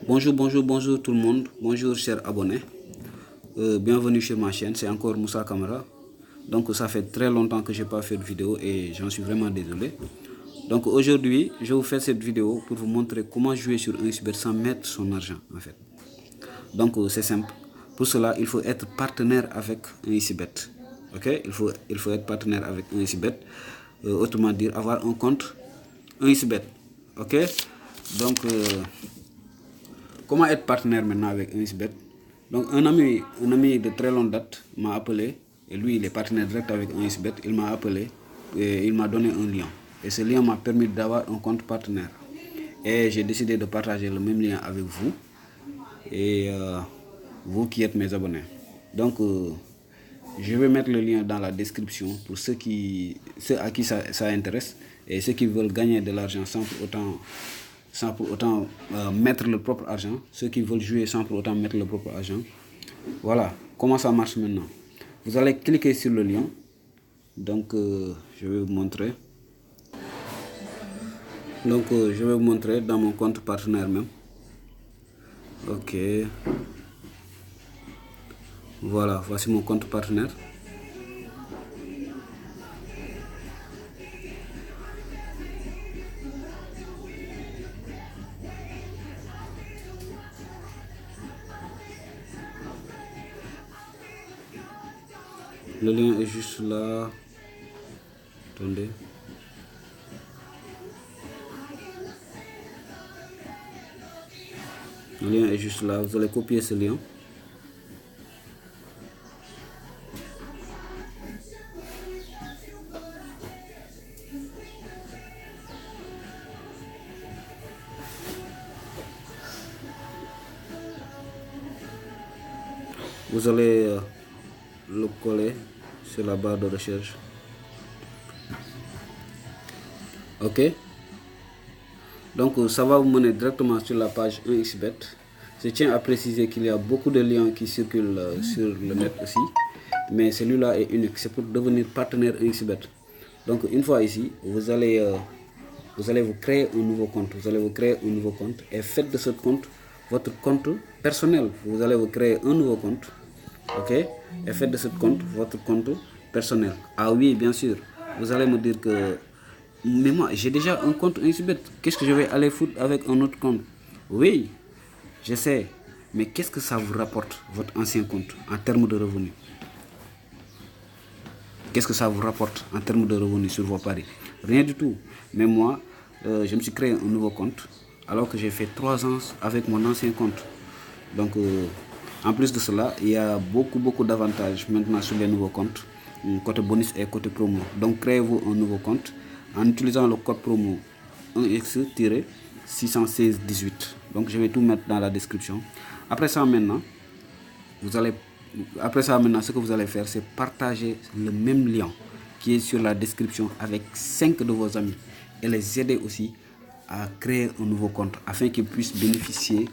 Bonjour tout le monde. Bonjour chers abonnés. Bienvenue sur ma chaîne. C'est encore Moussa Camara. Donc ça fait très longtemps que je n'ai pas fait de vidéo et j'en suis vraiment désolé. Donc aujourd'hui, je vais vous faire cette vidéo pour vous montrer comment jouer sur un Xbet sans mettre son argent en fait. Donc c'est simple. Pour cela, il faut être partenaire avec un Xbet. Ok, il faut être partenaire avec un Xbet. Autrement dire, avoir un compte un Xbet. Ok, donc comment être partenaire maintenant avec un Xbet? Donc un ami de très longue date m'a appelé et lui il est partenaire direct avec un Xbet. Il m'a appelé et il m'a donné un lien. Et ce lien m'a permis d'avoir un compte partenaire. Et j'ai décidé de partager le même lien avec vous et vous qui êtes mes abonnés. Donc je vais mettre le lien dans la description pour ceux à qui ça intéresse et ceux qui veulent gagner de l'argent sans pour autant mettre leur propre argent, ceux qui veulent jouer sans pour autant mettre leur propre argent. Voilà, comment ça marche maintenant. Vous allez cliquer sur le lien. Donc je vais vous montrer. Donc je vais vous montrer dans mon compte partenaire même. Ok. Voilà, voici mon compte partenaire. Le lien est juste là. Attendez. Le lien est juste là. Vous allez copier ce lien. Vous allez le coller sur la barre de recherche. Ok. Donc ça va vous mener directement sur la page 1xBet. Je tiens à préciser qu'il y a beaucoup de liens qui circulent sur le net aussi. Mais celui-là est unique. C'est pour devenir partenaire 1xBet. Donc une fois ici, vous allez vous créer un nouveau compte. Vous allez vous créer un nouveau compte et faites de ce compte votre compte personnel. Vous allez vous créer un nouveau compte. Ok. Et faites de ce compte votre compte personnel. Ah oui, bien sûr. Vous allez me dire que mais moi j'ai déjà un compte 1xBet. Qu'est-ce que je vais aller foutre avec un autre compte? Oui, je sais. Mais qu'est-ce que ça vous rapporte, votre ancien compte, en termes de revenus? Qu'est-ce que ça vous rapporte en termes de revenus sur vos paris? Rien du tout. Mais moi, je me suis créé un nouveau compte alors que j'ai fait 3 ans avec mon ancien compte. Donc, en plus de cela, il y a beaucoup d'avantages maintenant sur les nouveaux comptes, côté bonus et côté promo. Donc, créez-vous un nouveau compte en utilisant le code promo 1x-61618. Donc, je vais tout mettre dans la description. Après ça, maintenant, ce que vous allez faire, c'est partager le même lien qui est sur la description avec 5 de vos amis et les aider aussi à créer un nouveau compte afin qu'ils puissent bénéficier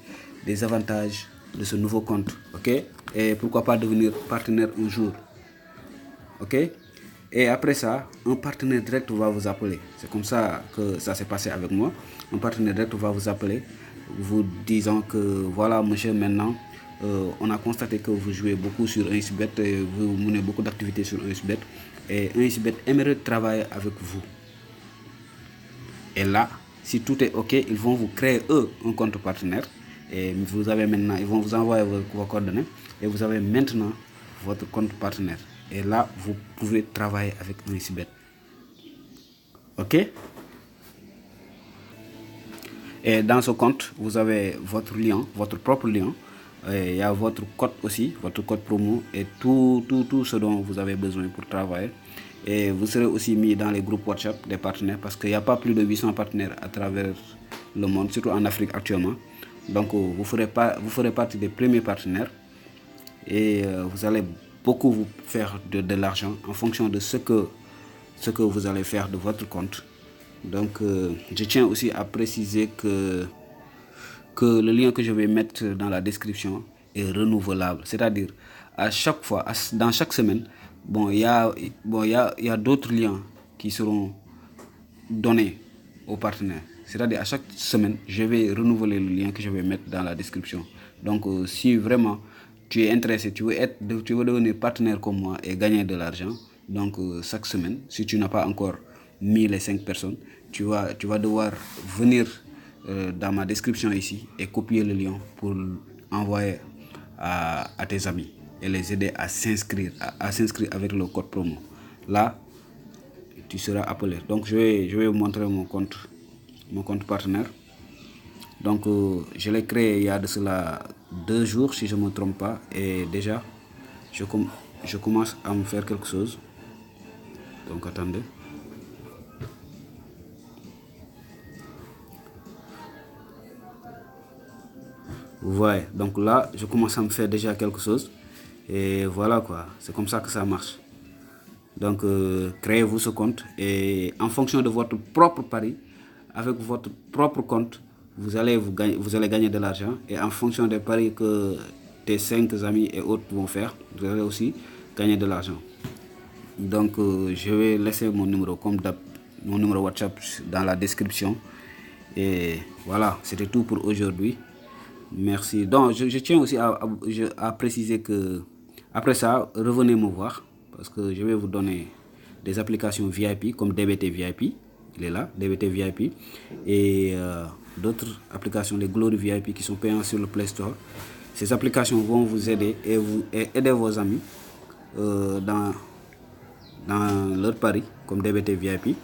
des avantages de ce nouveau compte. Ok? Et pourquoi pas devenir partenaire un jour. Ok? Et après ça, un partenaire direct va vous appeler. C'est comme ça que ça s'est passé avec moi. Un partenaire direct va vous appeler, vous disant que voilà monsieur, maintenant on a constaté que vous jouez beaucoup sur 1xBet et vous menez beaucoup d'activités sur 1xBet et 1xBet aimerait travailler avec vous. Et là, si tout est ok, ils vont vous créer eux un compte partenaire et vous avez maintenant, ils vont vous envoyer vos coordonnées et vous avez maintenant votre compte partenaire. Et là, vous pouvez travailler avec 1xBet. Ok? Et dans ce compte, vous avez votre lien, votre propre lien. Il y a votre code aussi, votre code promo et tout ce dont vous avez besoin pour travailler. Et vous serez aussi mis dans les groupes WhatsApp des partenaires parce qu'il n'y a pas plus de 800 partenaires à travers le monde, surtout en Afrique actuellement. Donc vous ferez partie des premiers partenaires et vous allez beaucoup vous faire de l'argent en fonction de ce que vous allez faire de votre compte. Donc je tiens aussi à préciser que le lien que je vais mettre dans la description est renouvelable. C'est-à-dire à chaque fois, dans chaque semaine, il y a d'autres liens qui seront donnés aux partenaires. c'est-à-dire à chaque semaine, je vais renouveler le lien que je vais mettre dans la description. Donc, si vraiment tu es intéressé, tu veux devenir partenaire comme moi et gagner de l'argent, donc chaque semaine, si tu n'as pas encore mis les 5 personnes, tu vas devoir venir dans ma description ici et copier le lien pour envoyer à tes amis et les aider à s'inscrire avec le code promo. Là, tu seras appelé. Donc je vais vous montrer mon compte partenaire. Donc je l'ai créé il y a de cela 2 jours si je ne me trompe pas, et déjà je commence à me faire quelque chose. Donc attendez. Vous voyez, donc là je commence à me faire déjà quelque chose, et voilà quoi, c'est comme ça que ça marche. Donc créez-vous ce compte, et en fonction de votre propre pari, avec votre propre compte, vous allez gagner de l'argent, et en fonction des paris que tes 5 amis et autres vont faire, vous allez aussi gagner de l'argent. Donc je vais laisser mon numéro mon numéro WhatsApp dans la description, et voilà, c'était tout pour aujourd'hui. Merci. Donc je tiens aussi à préciser que après ça, revenez me voir, parce que je vais vous donner des applications VIP comme DBT VIP, il est là, DBT VIP, et d'autres applications, les Glory VIP, qui sont payantes sur le Play Store. Ces applications vont vous aider et aider vos amis dans leur pari comme DBT VIP.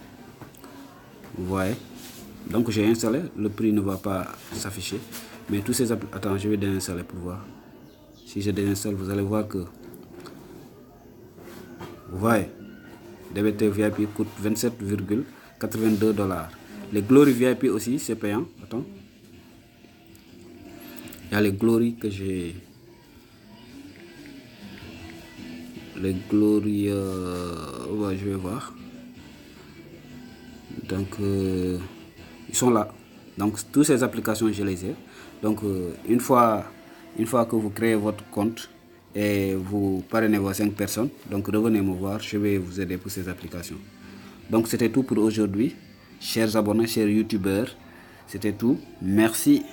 Vous voyez. Donc j'ai installé, le prix ne va pas s'afficher, mais tous ces attends, je vais désinstaller pour voir. Si je désinstalle, vous allez voir que, vous voyez, DBT VIP coûte 27,82 $. Les Glory VIP aussi, c'est payant. Attends, il y a les Glory que j'ai, les Glory, ouais, je vais voir. Donc ils sont là. Donc toutes ces applications, je les ai. Donc une fois que vous créez votre compte et vous parrainez vos 5 personnes, donc revenez me voir, je vais vous aider pour ces applications. Donc c'était tout pour aujourd'hui, chers abonnés, chers youtubeurs, c'était tout. Merci.